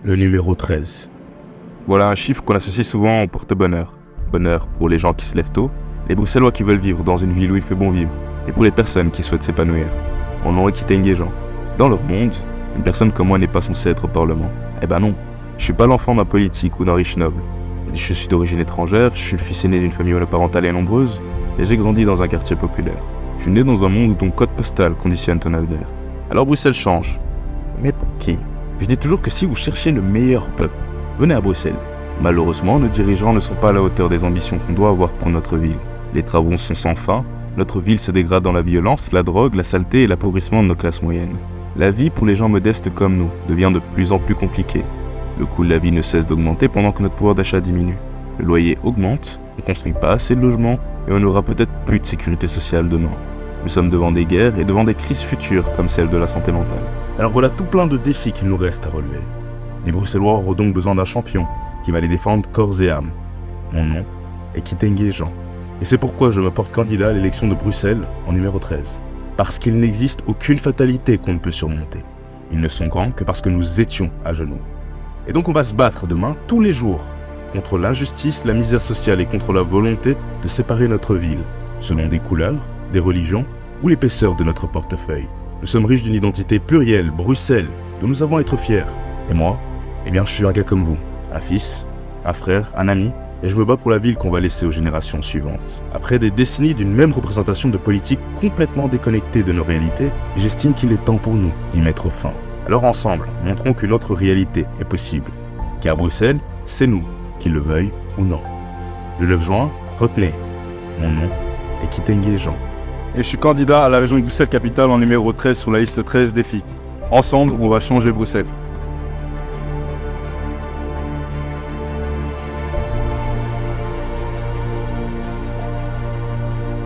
Le numéro 13. Voilà un chiffre qu'on associe souvent au porte-bonheur. Bonheur pour les gens qui se lèvent tôt, les Bruxellois qui veulent vivre dans une ville où il fait bon vivre, et pour les personnes qui souhaitent s'épanouir. Mon nom est Kitenge Jean. Dans leur monde, une personne comme moi n'est pas censée être au Parlement. Eh ben non, je suis pas l'enfant d'un politique ou d'un riche noble. Je suis d'origine étrangère, je suis le fils aîné d'une famille monoparentale et nombreuse, et j'ai grandi dans un quartier populaire. Je suis né dans un monde où ton code postal conditionne ton avenir. Alors Bruxelles change. Mais pour qui ? Je dis toujours que si vous cherchez le meilleur peuple, venez à Bruxelles. Malheureusement, nos dirigeants ne sont pas à la hauteur des ambitions qu'on doit avoir pour notre ville. Les travaux sont sans fin, notre ville se dégrade dans la violence, la drogue, la saleté et l'appauvrissement de nos classes moyennes. La vie pour les gens modestes comme nous devient de plus en plus compliquée. Le coût de la vie ne cesse d'augmenter pendant que notre pouvoir d'achat diminue. Le loyer augmente, on ne construit pas assez de logements et on n'aura peut-être plus de sécurité sociale demain. Nous sommes devant des guerres et devant des crises futures comme celle de la santé mentale. Alors voilà tout plein de défis qu'il nous reste à relever. Les Bruxellois auront donc besoin d'un champion qui va les défendre corps et âme. Mon nom est Kitenge Jean. Et c'est pourquoi je me porte candidat à l'élection de Bruxelles en numéro 13. Parce qu'il n'existe aucune fatalité qu'on ne peut surmonter. Ils ne sont grands que parce que nous étions à genoux. Et donc on va se battre demain, tous les jours, contre l'injustice, la misère sociale et contre la volonté de séparer notre ville, selon des couleurs, des religions ou l'épaisseur de notre portefeuille. Nous sommes riches d'une identité plurielle, Bruxelles, dont nous avons à être fiers. Et moi, je suis un gars comme vous, un fils, un frère, un ami, et je me bats pour la ville qu'on va laisser aux générations suivantes. Après des décennies d'une même représentation de politique complètement déconnectée de nos réalités, j'estime qu'il est temps pour nous d'y mettre fin. Alors ensemble, montrons qu'une autre réalité est possible. Car Bruxelles, c'est nous, qu'ils le veuillent ou non. Le 9 juin, retenez, mon nom est Kitenge Jean. Et je suis candidat à la région de Bruxelles-Capitale en numéro 13 sur la liste 13 défis. Ensemble, on va changer Bruxelles.